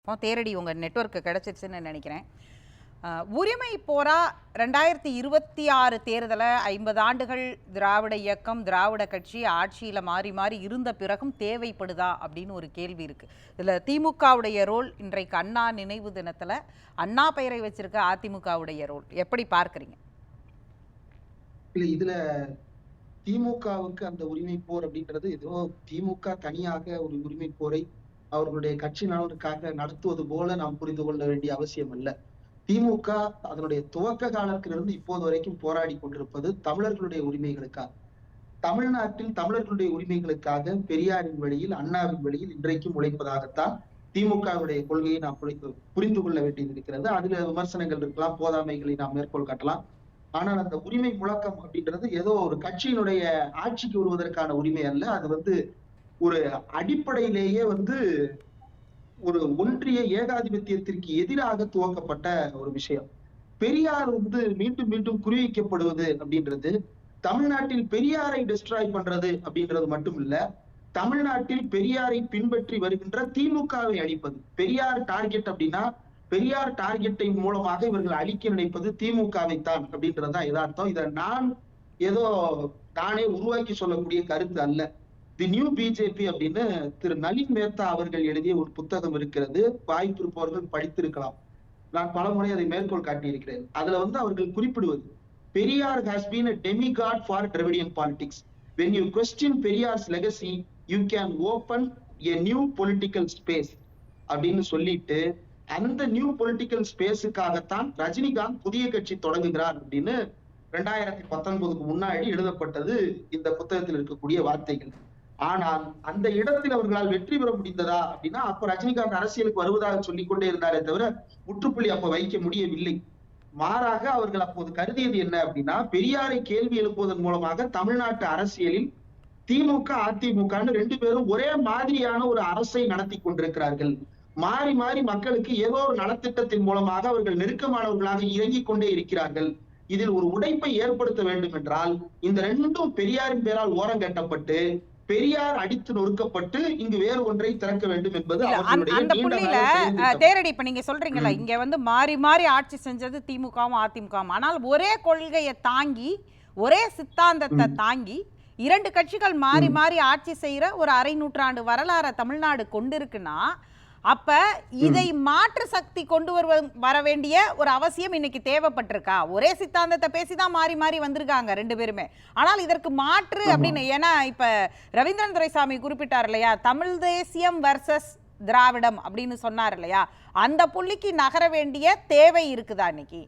தேரடி உங்கள் நெட்வொர்க்கு கிடச்சிருச்சுன்னு நினைக்கிறேன். உரிமை போரா 2026 தேர்தலை 50 ஆண்டுகள் திராவிட இயக்கம், திராவிட கட்சி ஆட்சியில் மாறி மாறி இருந்த பிறகும் தேவைப்படுதா அப்படின்னு ஒரு கேள்வி இருக்குது. இதில் திமுகவுடைய ரோல், இன்றைக்கு அண்ணா நினைவு தினத்தில் அண்ணா பெயரை வச்சிருக்க அதிமுகவுடைய ரோல் எப்படி பார்க்குறீங்க? இல்லை, இதுல திமுகவுக்கு அந்த உரிமை போர் அப்படின்றது ஏதோ திமுக தனியாக ஒரு உரிமை போரை அவர்களுடைய கட்சி நலனுக்காக நடத்துவது போல நாம் புரிந்து கொள்ள வேண்டிய அவசியம் அல்ல. திமுக அதனுடைய துவக்க காலத்திலிருந்து இப்போது வரைக்கும் போராடி கொண்டிருப்பது தமிழர்களுடைய உரிமைகளுக்காக. தமிழ்நாட்டில் தமிழர்களுடைய உரிமைகளுக்காக பெரியாரின் வழியில், அண்ணாவின் வழியில் இன்றைக்கும் உழைப்பதாகத்தான் திமுகவுடைய கொள்கையை நாம் புரிந்து கொள்ள வேண்டியது இருக்கிறது. அதுல விமர்சனங்கள் இருக்கலாம், போதாமைகளை நாம் மேற்கோள் காட்டலாம். ஆனால் அந்த உரிமை முழக்கம் அப்படின்றது ஏதோ ஒரு கட்சியினுடைய ஆட்சிக்கு வருவதற்கான உரிமை அல்ல. அது ஒரு அடிப்படையிலேயே ஒரு ஒன்றிய ஏகாதிபத்தியத்திற்கு எதிராக துவக்கப்பட்ட ஒரு விஷயம். பெரியார் மீண்டும் மீண்டும் குறிவைக்கப்படுவது அப்படின்றது தமிழ்நாட்டில் பெரியாரை டிஸ்ட்ராய் பண்றது அப்படின்றது மட்டும் இல்ல, தமிழ்நாட்டில் பெரியாரை பின்பற்றி வருகின்ற திமுகவை அழிப்பது. பெரியார் டார்கெட் அப்படின்னா பெரியார் டார்கெட்டை மூலமாக இவர்கள் அழிக்க நினைப்பது திமுகவை தான் அப்படின்றதுதான் யதார்த்தம். இதை ஏதோ நானே உருவாக்கி சொல்லக்கூடிய கருத்து அல்ல. தி நியூ பிஜேபி அப்படின்னு திரு நளின் மேத்தா அவர்கள் எழுதிய ஒரு புத்தகம் இருக்கிறது. வாய்ப்பு இருப்பவர்கள் படித்திருக்கலாம். நான் பலமுறை அதை மேற்கோள் காட்டியிருக்கிறேன். அதுல அவர்கள் குறிப்பிடுவது, Periyar has been a demigod for Dravidian politics. When you question Periyar's legacy, you can open a new political space அப்படின்னு சொல்லிட்டு, அந்த நியூ பொலிட்டிக்கல் ஸ்பேஸுக்காகத்தான் ரஜினிகாந்த் புதிய கட்சி தொடங்குகிறார் அப்படின்னு 2019க்கு முன்னாடி எழுதப்பட்டது இந்த புத்தகத்தில் இருக்கக்கூடிய வார்த்தைகள். ஆனால் அந்த இடத்தில் அவர்களால் வெற்றி பெற முடிந்ததா அப்படின்னா, அப்ப ரஜினிகாந்த் அரசியலுக்கு வருவதாக சொல்லிக் கொண்டே இருந்தாரே தவிர முற்றுப்புள்ளி அப்ப வைக்க முடியவில்லை. மாறாக அவர்கள் அப்போது கருதியது என்ன அப்படின்னா, பெரியாரை கேள்வி எழுப்புவதன் மூலமாக தமிழ்நாட்டு அரசியலில் திமுக அதிமுகன்னு ரெண்டு பேரும் ஒரே மாதிரியான ஒரு அரசை நடத்தி கொண்டிருக்கிறார்கள். மாறி மாறி மக்களுக்கு ஏதோ ஒரு நலத்திட்டத்தின் மூலமாக அவர்கள் நெருக்கமானவர்களாக இறங்கிக் கொண்டே இருக்கிறார்கள். இதில் ஒரு உடைப்பை ஏற்படுத்த வேண்டும் என்றால் இந்த ரெண்டும் பெரியாரின் பேரால் ஓரம் கட்டப்பட்டு பெரியார் அடித்து நொறுக்கப்பட்டு இங்கு வேறு ஒன்றை திறக்க வேண்டும் என்பது அந்த புள்ளியில தேரடி இப்ப நீங்க சொல்றீங்கல்ல, இங்க மாறி மாறி ஆட்சி செஞ்சது திமுகவும் அதிமுகவும். ஆனால் ஒரே கொள்கையை தாங்கி, ஒரே சித்தாந்தத்தை தாங்கி இரண்டு கட்சிகள் மாறி மாறி ஆட்சி செய்யற ஒரு அரை நூற்றாண்டு வரலாறு தமிழ்நாடு கொண்டிருக்குன்னா, அப்ப இதை மாற்று சக்தி கொண்டு வர வேண்டிய ஒரு அவசியம் இன்னைக்கு தேவைப்பட்டிருக்கா? ஒரே சித்தாந்தத்தை பேசிதான் மாறி மாறி வந்திருக்காங்க ரெண்டு பேருமே. ஆனால் இதற்கு மாற்று அப்படின்னு, ஏன்னா இப்ப ரவீந்திரன் துரைசாமி குறிப்பிட்டார் இல்லையா, தமிழ் தேசியம் வர்சஸ் திராவிடம் அப்படின்னு சொன்னார் இல்லையா, அந்த புள்ளிக்கு நகர வேண்டிய தேவை இருக்குதா இன்னைக்கு?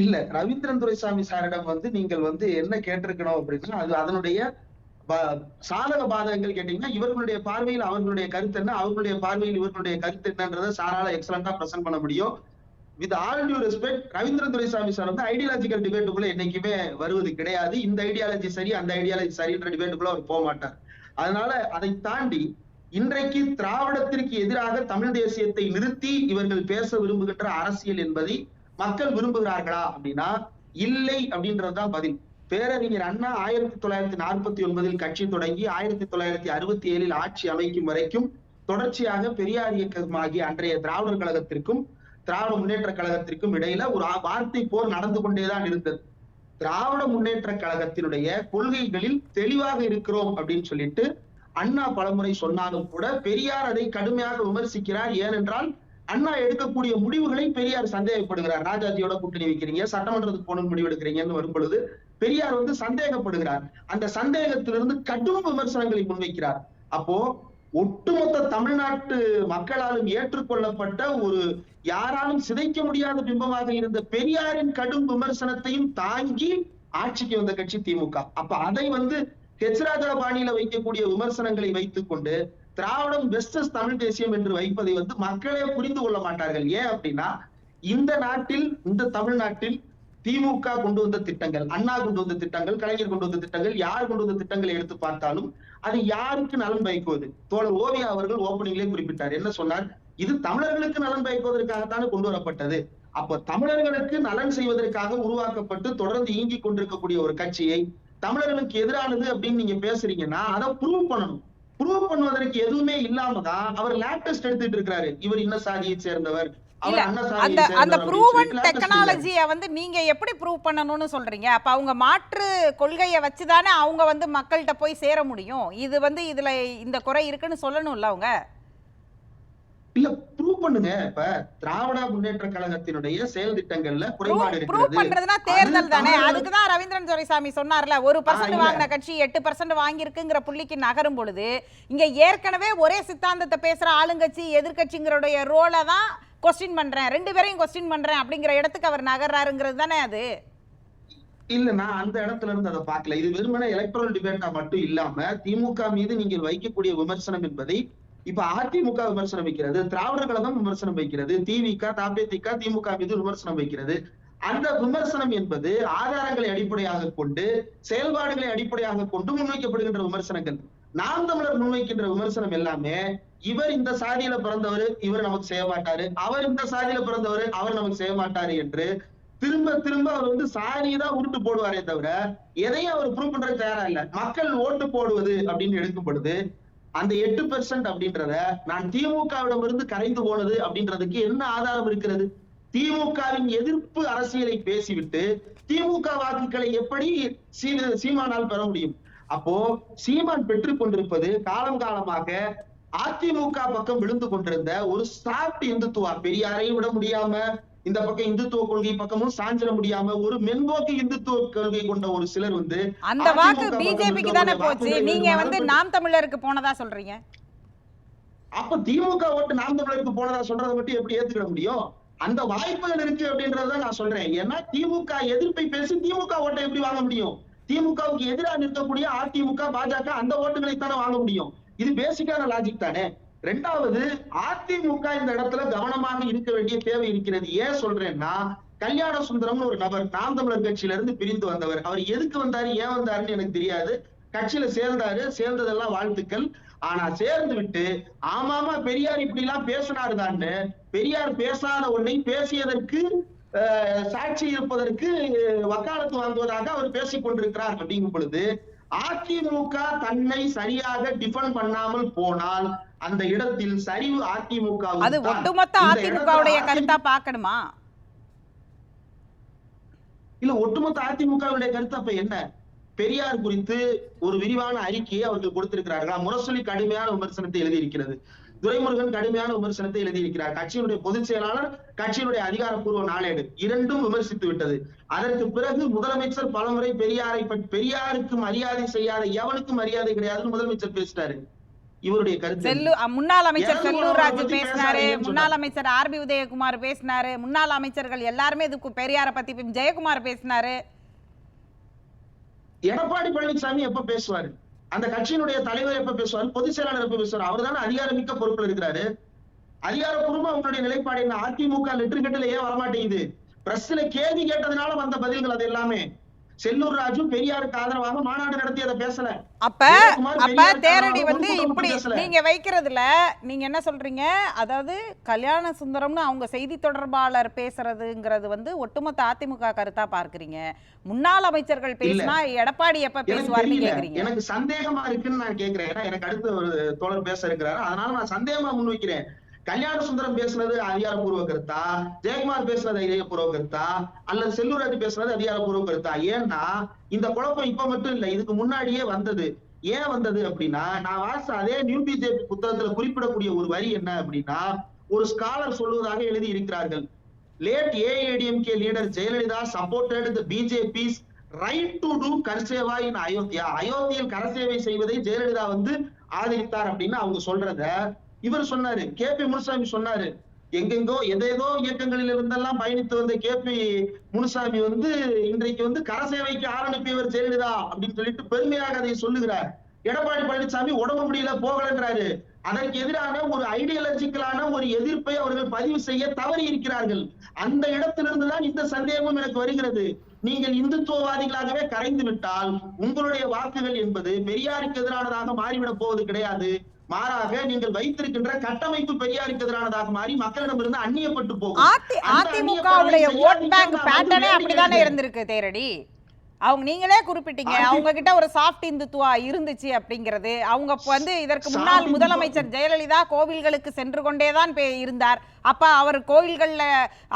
இல்ல, ரவீந்திரன் துரைசாமி சாரிடம் நீங்கள் என்ன கேட்டிருக்கணும் அப்படின்னா, அது அதனுடைய சாதக பாதகங்கள் கேட்டீங்கன்னா, இவர்களுடைய பார்வையில் அவர்களுடைய கருத்து என்ன, அவர்களுடைய பார்வையில் இவர்களுடைய கருத்து என்னன்றதை சாரால எக்ஸலண்டா பிரசன்ட் பண்ண முடியும். With all due respect, Ravindran Duraisamy sir ideological டிபேட்டுக்குள்ள என்னைக்குமே வருவது கிடையாது. இந்த ஐடியாலஜி சரி, அந்த ஐடியாலஜி சரின்ற டிபேட்டுக்குள்ள அவர் போக மாட்டார். அதனால அதை தாண்டி இன்றைக்கு திராவிடத்திற்கு எதிராக தமிழ் தேசியத்தை நிறுத்தி இவர்கள் பேச விரும்புகின்ற அரசியல் என்பதை மக்கள் விரும்புகிறார்களா அப்படின்னா இல்லை அப்படின்றதுதான் பதில். பேரறிஞர் அண்ணா 1949 கட்சி தொடங்கி 1967 ஆட்சி அமைக்கும் வரைக்கும் தொடர்ச்சியாக பெரியார் இயக்கமாகிய அன்றைய திராவிடர் கழகத்திற்கும் திராவிட முன்னேற்ற கழகத்திற்கும் இடையில ஒரு வார்த்தை போர் நடந்து கொண்டேதான் இருந்தது. திராவிட முன்னேற்ற கழகத்தினுடைய கொள்கைகளில் தெளிவாக இருக்கிறோம் அப்படின்னு சொல்லிட்டு அண்ணா பலமுறை சொன்னாலும் கூட பெரியார் அதை கடுமையாக விமர்சிக்கிறார். ஏனென்றால் அண்ணா எடுக்கக்கூடிய முடிவுகளை பெரியார் சந்தேகப்படுகிறார். ராஜாஜியோட கூட்டணி வைக்கிறீங்க, சட்டமன்றத்துக்கு போகணும்னு முடிவு எடுக்கிறீங்கன்னு வரும் பொழுது பெரியார் சந்தேகப்படுகிறார். அந்த சந்தேகத்திலிருந்து கடும் விமர்சனங்களை முன்வைக்கிறார். அப்போ ஒட்டுமொத்த தமிழ்நாட்டு மக்களாலும் ஏற்றுக்கொள்ளப்பட்ட ஒரு யாராலும் சிதைக்க முடியாத பிம்பமாக இருந்த பெரியாரின் கடும் விமர்சனத்தையும் தாங்கி ஆட்சிக்கு வந்த கட்சி திமுக. அப்ப அதை ஹெச்ராஜா பாணியில வைக்கக்கூடிய விமர்சனங்களை வைத்துக் கொண்டு திராவிடம் வெஸ்டர்ஸ் தமிழ் தேசியம் என்று வைப்பதை மக்களே புரிந்து கொள்ள மாட்டார்கள். ஏன் அப்படின்னா, இந்த நாட்டில், இந்த தமிழ்நாட்டில் திமுக கொண்டு வந்த திட்டங்கள், அண்ணா கொண்டு வந்த திட்டங்கள், கலைஞர் கொண்டு வந்த திட்டங்கள், யார் கொண்டு வந்த திட்டங்களை எடுத்து பார்த்தாலும் அது யாருக்கு நலன் பயக்குவது? தோழர் ஓவியா அவர்கள் ஓப்பனிங்லேயே குறிப்பிட்டார். என்ன சொன்னார்? இது தமிழர்களுக்கு நலன் பயக்குவதற்காகத்தானே கொண்டு வரப்பட்டது. அப்ப தமிழர்களுக்கு நலன் செய்வதற்காக உருவாக்கப்பட்டு தொடர்ந்து இயங்கிக் கொண்டிருக்கக்கூடிய ஒரு கட்சியை தமிழர்களுக்கு எதிரானது அப்படின்னு நீங்க பேசுறீங்கன்னா அதை ப்ரூவ் பண்ணணும். ப்ரூவ் பண்ணுவதற்கு எதுவுமே இல்லாம தான் அவர் லேப் டெஸ்ட் எடுத்துட்டு இருக்காரு. இவர் இன்ன சாதியை சேர்ந்தவர், இல்ல அவர் அன்ன சாதியை அந்த அந்த சேர்ந்தவர் அப்படின்னு ப்ரூவன் சொல்லிட்டு லேப் டெஸ்ட் எடுக்கிறாரு. டெக்னாலஜியை வந்து நீங்க எப்படி ப்ரூவ் பண்ணணும்னு சொல்றீங்க? அப்ப அவங்க மாற்று கொள்கையை வச்சுதானே அவங்க வந்து மக்கள்கிட்ட போய் சேர முடியும். இது வந்து இதுல இந்த குறை இருக்குன்னு சொல்லணும்ல அவங்க. இல்ல ப்ரூவ் பண்ணுங்க. இப்ப திராவிட முன்னேற்ற கழகத்தினுடைய செயல் திட்டங்கள்ல குறைபாடு ப்ரூவ் இருக்கிறது. பண்றதுனா அது தேர்தல் தானே. தமிழக அதுக்கு தான் ரவீந்திரன் துரைசாமி சொன்னார்ல, 1% இல்ல வாங்கின கட்சி 8% வாங்கியிருக்குங்கிற புள்ளிக்கு நகரும் பொழுது இங்க ஏற்கனவே ஒரே சித்தாந்தத்தை பேசுற ஆளுங்கட்சி எதிர்கட்சிங்களுடைய ரோலை தான் கொஸ்டின் பண்றேன், 2 பேரையும் கொஸ்டின் பண்றேன் அப்படிங்கிற இடத்துக்கு அவர் நகர்றாருங்கிறது தானே அது. இல்ல நான் அந்த இடத்துல இருந்து அதை பார்க்கல. இது வெறுமனே எலக்ட்ரல் டிபேட்டா மட்டும் இல்லாம திமுக மீது நீங்கள் வைக்கக்கூடிய விமர்சனம் என்பதை இப்ப அதிமுக விமர்சனம் வைக்கிறது, திராவிடர் கழகம் விமர்சனம் வைக்கிறது, திவிக, தபேதிக, திமுக மீது விமர்சனம் வைக்கிறது. அந்த விமர்சனம் என்பது ஆதாரங்களை அடிப்படையாக கொண்டு செயல்பாடுகளை அடிப்படையாக கொண்டு முன்வைக்கப்படுகின்ற விமர்சனங்கள். நாம் தமிழர் முன்வைக்கின்ற விமர்சனம் எல்லாமே இவர் இந்த சாதியில பிறந்தவர், இவர் நமக்கு செய்ய மாட்டாரு, அவர் இந்த சாதியில பிறந்தவர், அவர் நமக்கு செய்ய மாட்டாரு என்று திரும்ப திரும்ப அவர் வந்து சாதியை தான் உருட்டு போடுவாரே தவிர எதையும் அவர் ப்ரூவ் பண்றது தயாரா இல்ல. மக்கள் ஓட்டு போடுவது அப்படின்னு எடுக்கப்படுது. அந்த 8% அப்படின்றத நான் திமுகவிடம் இருந்து கரைந்து போனது அப்படின்றதுக்கு என்ன ஆதாரம் இருக்கிறது? திமுகவின் எதிர்ப்பு அரசியலை பேசிவிட்டு திமுக வாக்குகளை எப்படி சீமானால் பெற முடியும்? அப்போ சீமான் பெற்றுக் கொண்டிருப்பது காலம் காலமாக அதிமுக பக்கம் விழுந்து கொண்டிருந்த ஒரு சாப்ட் இந்துத்துவா. பெரியாரையும் விட முடியாம இந்த பக்கம் இந்துத்துவ கொள்கை பக்கமும் சாஞ்சிட முடியாம ஒரு மென்போக்கு இந்துத்துவ கொள்கை கொண்ட ஒரு சிலர் வந்து அந்த வாக்கு பிஜேபிக்கு தானே போச்சு. நீங்க வந்து நாம் தமிழருக்கு போனதா சொல்றீங்க. அப்ப திமுக ஓட்டு நாம் தமிழருக்கு போனதா சொல்றதை மட்டும் எப்படி ஏத்துக்கிட முடியும்? அந்த வாய்ப்புகள் இருக்கு அப்படின்றத நான் சொல்றேன். ஏன்னா திமுக எதிர்ப்பை பேசி திமுக ஓட்டை எப்படி வாங்க முடியும்? திமுகவுக்கு எதிராக நிற்கக்கூடிய அதிமுக, பாஜக அந்த ஓட்டுகளை தானே வாங்க முடியும். இது பேசிக்கான லாஜிக் தானே. ரெண்டாவது, அதிமுக இந்த இடத்துல கவனமாக இருக்க வேண்டிய தேவை இருக்கிறது. ஏன் சொல்றேன்னா, கல்யாண சுந்தரம்னு ஒரு நபர் நாம் தமிழர் கட்சியில இருந்து பிரிந்து வந்தவர். அவர் எதுக்கு வந்தாரு, ஏன் வந்தாருன்னு எனக்கு தெரியாது. கட்சியில சேர்ந்தாரு, சேர்ந்ததெல்லாம் வாழ்த்துக்கள். ஆனா சேர்ந்து விட்டு ஆமாமா பெரியார் இப்படி எல்லாம் பேசினாருதான்னு பெரியார் பேசாத ஒன்றை பேசியதற்கு சாட்சி இருப்பதற்கு வக்காலத்து வாங்குவதாக அவர் பேசிக் கொண்டிருக்கிறார். அப்படிங்கும் பொழுது அதிமுக தன்னை சரியாக டிஃபெண்ட் பண்ணாமல் போனால் அந்த இடத்தில் சரிவு அதிமுக. அது ஒட்டுமொத்த அதிமுகவுடைய கருத்தா பார்க்கணுமா? இல்ல ஒட்டுமொத்த அதிமுகவுடைய கருத்து அப்ப என்ன? பெரியார் குறித்து ஒரு விரிவான அறிக்கையை அவர்கள் கொடுத்திருக்கிறார்களா? முரசொலி கடுமையான விமர்சனத்தை எழுதியிருக்கிறது, துரைமுருகன் கடுமையான விமர்சனத்தை எழுதியிருக்கிறார், கட்சியினுடைய பொதுச் செயலாளர், கட்சியினுடைய அதிகாரப்பூர்வ நாளேடு இரண்டும் விமர்சித்து விட்டது. அதற்கு பிறகு முதலமைச்சர் பலமுறை பெரியாருக்கு மரியாதை செய்யாத எவனுக்கும் மரியாதை கிடையாதுன்னு முதலமைச்சர் பேசிட்டாரு. இவருடைய கருத்து முன்னாள் அமைச்சர் செல்லூர் ராஜு பேசினாரு, முன்னாள் அமைச்சர் ஆர்பி உதயகுமார் பேசினாரு, முன்னாள் அமைச்சர்கள் எல்லாருமே இதுக்கு பெரியார பத்தி ஜெயக்குமார் பேசினாரு. எடப்பாடி பழனிசாமி எப்ப பேசுவாரு? அந்த கட்சியினுடைய தலைவர் எப்ப பேசுவாரு? பொதுச் செயலாளர் எப்ப பேசுவாரு? அவர் தானே அதிகாரமிக்க பொறுப்புல இருக்கிறாரு. அதிகாரப்பூர்வமா உங்களுடைய நிலைப்பாடு என்ன? அதிமுக லெட்டர் கட்டில ஏன் வரமாட்டேங்குது? பிரஸ்ல கேள்வி கேட்டதுனால வந்த பதில்கள் அது எல்லாமே. செல்லூர் ராஜு பெரியாருக்கு ஆதரவாக மாநாடு நடத்தி அதை பேசல. அப்ப தேரடி வந்து இப்படி நீங்க வைக்கிறதுல நீங்க என்ன சொல்றீங்க? அதாவது கல்யாண சுந்தரம்னு அவங்க செய்தி தொடர்பாளர் பேசுறதுங்கிறது வந்து ஒட்டுமொத்த அதிமுக கருத்தா பார்க்கறீங்க. முன்னாள் அமைச்சர்கள் பேசினா எடப்பாடி எப்ப பேசுவார்னு கேக்குறீங்க. எனக்கு சந்தேகமா இருக்குன்னு நான் கேக்குறேன். ஏன்னா எனக்கு அடுத்து ஒரு தோழர் பேச இருக்கிறாரு, அதனால நான் சந்தேகமா முன்வைக்கிறேன். கல்யாண சுந்தரம் பேசுனது அதிகாரப்பூர்வ கருத்தா, ஜெயக்குமார் பேசுனது அதிகாரப்பூர்வ கருத்தா, அல்லது செல்லூர் ராஜு பேசுனது அதிகாரப்பூர்வ கருத்தா? ஏன்னா இந்த குழப்பம் இப்ப மட்டும் இல்ல, இதுக்கு முன்னாடியே வந்தது. ஏன் வந்தது அப்படின்னா, நான் வாச அதே நியூ பிஜேபி புத்தகத்துல குறிப்பிடக்கூடிய ஒரு வரி என்ன அப்படின்னா, ஒரு ஸ்காலர் சொல்வதாக எழுதி இருக்கிறார்கள். Late AIADMK leader Jayalalithaa supported the BJP's right to to Karseva in Ayodhya. அயோத்தியில் கரசேவை செய்வதை ஜெயலலிதா வந்து ஆதரித்தார் அப்படின்னு அவங்க சொல்றத இவர் சொன்னாரு. கேபி முனுசாமி சொன்னாரு. எங்கெங்கோ எதேதோ இயக்கங்களில் இருந்தெல்லாம் பயணித்து வந்த கேபி முனுசாமி வந்து இன்றைக்கு வந்து கரசேவைக்கு ஆரம்பிப்பவர் ஜெயலலிதா அப்படின்னு சொல்லிட்டு பெருமையாக அதை சொல்லுகிறார். எடப்பாடி பழனிசாமி உடம்பு முடியல போகலன்றாரு. அதற்கு எதிரான ஒரு ஐடியாலஜிக்கலான ஒரு எதிர்ப்பை அவர்கள் பதிவு செய்ய தவறி இருக்கிறார்கள். அந்த இடத்திலிருந்துதான் இந்த சந்தேகமும் எனக்கு வருகிறது. நீங்கள் இந்துத்துவவாதிகளாகவே கரைந்து விட்டால் உங்களுடைய வாக்குகள் என்பது பெரியாருக்கு எதிரானதாக மாறிவிடப் போவது கிடையாது. மாறாக நீங்கள் வைத்திருக்கின்ற கட்டமைப்பு பெரியாருக்கு எதிரானதாக மாறி மக்களிடமிருந்து அந்நியப்பட்டு போகும். அதிமுகவுடைய ஓட் பேங்க் பேட்டர்னே அப்படிதானே இருந்திருக்கு தேரடி. அவங்க நீங்களே குறிப்பிட்டீங்க அவங்க கிட்ட ஒரு சாஃப்ட் இந்துத்துவா இருந்துச்சு அப்படிங்கிறது. அவங்க வந்து இதற்கு முன்னாள் முதலமைச்சர் ஜெயலலிதா கோவில்களுக்கு சென்று கொண்டேதான் இருந்தார். அப்ப அவர் கோவில்கள்ல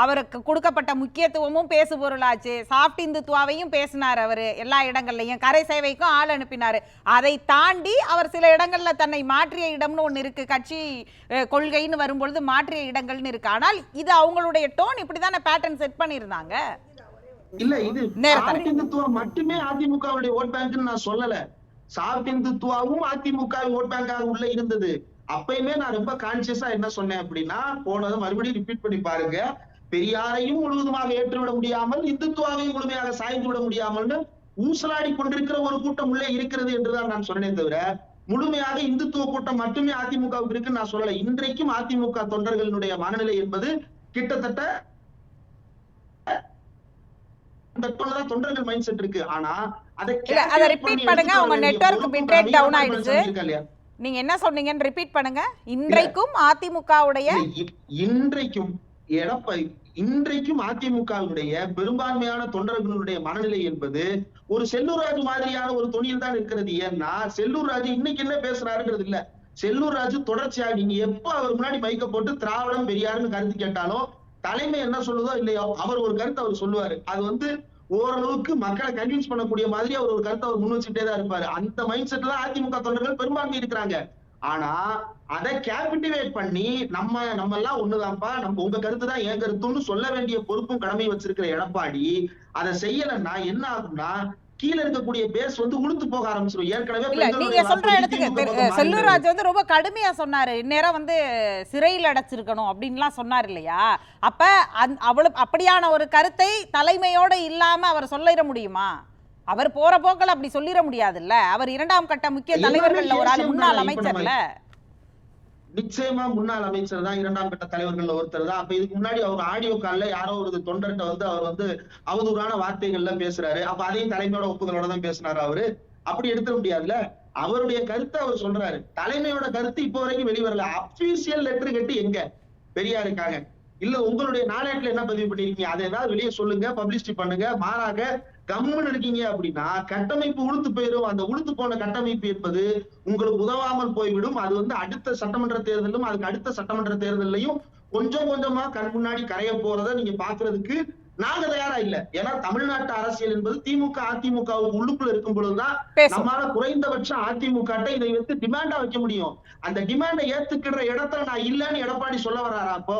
அவருக்கு கொடுக்கப்பட்ட முக்கியத்துவமும் பேசு பொருளாச்சு. சாஃப்ட் இந்துத்துவாவையும் பேசினார் அவரு எல்லா இடங்கள்லையும். கரை சேவைக்கும் ஆள் அனுப்பினாரு. அதை தாண்டி அவர் சில இடங்கள்ல தன்னை மாற்றிய இடம்னு ஒண்ணு இருக்கு. கட்சி கொள்கைன்னு வரும்பொழுது மாற்றிய இடங்கள்னு இருக்கு. ஆனால் இது அவங்களுடைய டோன் இப்படிதானே பேட்டர்ன் செட் பண்ணியிருந்தாங்க. இல்ல இது சாஃப்ட் இந்துத்துவா மட்டுமே அதிமுகவுடைய ஓட் பேங்க்னு நான் சொல்லல. சாஃப்ட் இந்துத்துவாவும் அதிமுக ஓட் பேங்காக உள்ள இருந்தது. அப்பயுமே நான் ரொம்ப கான்சியஸா என்ன சொன்னேன் அப்படின்னா, போனதை மறுபடியும் ரிப்பீட் பண்ணி பாருங்க. பெரியாரையும் முழுவதுமாக ஏற்றுவிட முடியாமல் இந்துத்துவாவையும் முழுமையாக சாய்ந்து விட முடியாமல்னு ஊசலாடி கொண்டிருக்கிற ஒரு கூட்டம் உள்ளே இருக்கிறது என்றுதான் நான் சொன்னேன் தவிர முழுமையாக இந்துத்துவ கூட்டம் மட்டுமே அதிமுகவுக்கு இருக்குன்னு நான் சொல்லல. இன்றைக்கும் அதிமுக தொண்டர்களுடைய மனநிலை என்பது கிட்டத்தட்ட அந்த தொண்டர்கள் மைண்ட் செட் இருக்கு. ஆனா அதை ரிப்பீட் பண்ணுங்க. உங்க நெட்வொர்க் பிட்ரேட் டவுன் ஆயிடுச்சு. நீங்க என்ன சொன்னீங்கன்னு ரிப்பீட் பண்ணுங்க. இன்றைக்கும் அதிமுகவுடைய இன்றைக்கும் அதிமுகவுடைய பெரும்பான்மையான தொண்டர்களுடைய மனநிலை என்பது ஒரு செல்லூர் ராஜு மாதிரியான ஒரு தொனியில் தான் இருக்கிறது. ஏன்னா செல்லூர் ராஜு இன்னைக்கு என்ன பேசுறாருங்கிறது இல்ல. செல்லூர் ராஜு தொடர்ச்சியா நீங்க எப்ப அவர் முன்னாடி மைக்க போட்டு திராவிடம் பெரியாருன்னு கருத்து கேட்டாலும் தலைமை என்ன சொல்லுதோ இல்லையோ அவர் ஒரு கருத்து அவர் சொல்லுவாரு. அது வந்து ஓரளவுக்கு மக்களை கன்வின்ஸ் பண்ணக்கூடிய மாதிரி அவர் ஒரு கருத்தை அவர் முன் வச்சுட்டே தான் இருப்பாரு. அந்த மைண்ட் செட்ல தான் அதிமுக தொண்டர்கள் பெரும்பான்மை இருக்கிறாங்க. ஆனா அதை கேபிட்டிவேட் பண்ணி நம்ம எல்லாம் ஒண்ணுதான்ப்பா, நம்ம உங்க கருத்து தான் என் கருத்துன்னு சொல்ல வேண்டிய பொறுப்பும் கடமையும் வச்சிருக்கிற எடப்பாடி அதை செய்யலன்னா என்ன ஆகும்னா கீழே இருக்கக்கூடிய பேஸ் வந்து உளுத்து போக ஆரம்பிச்சிடும். ஏற்கனவே நீங்க சொல்ற இடத்துக்கு செல்லூர் ராஜு வந்து ரொம்ப கடுமையா சொன்னாரு. இந்நேரம் வந்து சிறையில் அடைச்சிருக்கணும் அப்படின்லாம் சொன்னார் இல்லையா? அப்ப அவ்வளவு அப்படியான ஒரு கருத்தை தலைமையோட இல்லாம அவர் சொல்லிட முடியுமா? அவர் போற போக்கள் அப்படி சொல்லிட முடியாதுல்ல. அவர் இரண்டாம் கட்ட முக்கிய தலைவர்கள்ல ஒரு ஆள், முன்னாள் அமைச்சர்ல. நிச்சயமா முன்னாள் அமைச்சர் தான், இரண்டாம் கட்ட தலைவர்கள் ஒருத்தர் தான். அப்ப இதுக்கு முன்னாடி அவர் ஆடியோ கால்ல யாரோ ஒரு தொண்டர்கிட்ட வந்து அவர் வந்து அவதூறான வார்த்தைகள்ல பேசுறாரு. அப்ப அதையும் தலைமையோட ஒப்புதலோட தான் பேசினாரு அவரு. அப்படி எடுத்துட முடியாதுல்ல. அவருடைய கருத்தை அவர் சொல்றாரு. தலைமையோட கருத்து இப்போ வரைக்கும் வெளிவரல. அபிஷியல் லெட்டர் கட்டி எங்க பெரியாருக்காக இல்ல உங்களுடைய நாளேட்டுல என்ன பதிவு பண்ணிருக்கீங்க, அதை ஏதாவது வெளியே சொல்லுங்க, பப்ளிசிட்டி பண்ணுங்க. மாறாக கம்முன்னு இருக்கீங்க அப்படின்னா கட்டமைப்பு உளுத்து போயிடும். அந்த உளுத்து போன கட்டமைப்பு என்பது உங்களுக்கு உதவாமல் போய்விடும். அது வந்து அடுத்த சட்டமன்ற தேர்தலும் அதுக்கு அடுத்த சட்டமன்ற தேர்தலையும் கொஞ்சம் கொஞ்சமா கண் முன்னாடி கரைய போறதை நீங்க பாக்குறதுக்கு நாங்க தயாரா இல்ல. ஏன்னா தமிழ்நாட்டு அரசியல் என்பது திமுக அதிமுகவுக்கு உள்ளுக்குள்ள இருக்கும் பொழுதுதான் நம்மளால குறைந்தபட்சம் அதிமுக இதை வந்து டிமாண்டா வைக்க முடியும். அந்த டிமாண்டை ஏத்துக்கிற இடத்துல நான் இல்லன்னு எடப்பாடி சொல்ல வர்றாரா? அப்போ